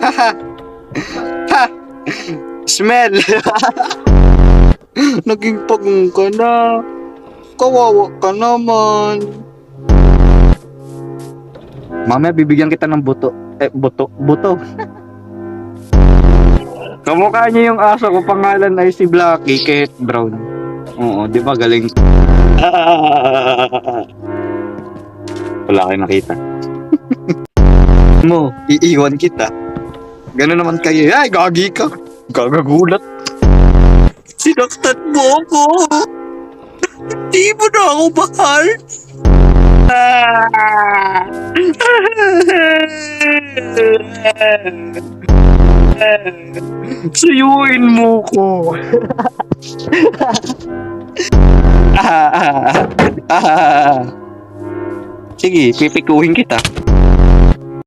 Ha! Smell! Naging pagong ka na. Kawawa ka naman. Mamaya bibigyan kita ng buto. Buto. Kamukha niya yung aso ko, pangalan ay si Blacky, kahit brown. Oo, di ba galing? Wala kayo nakita. Mo, iiwan kita. Gano'n naman kayo. Ay, gagi ka. Gagagulat. Sinaktan mo ako. Di mo na ako mahal. Suyuin mo ko. Sige, pipikuhin kita.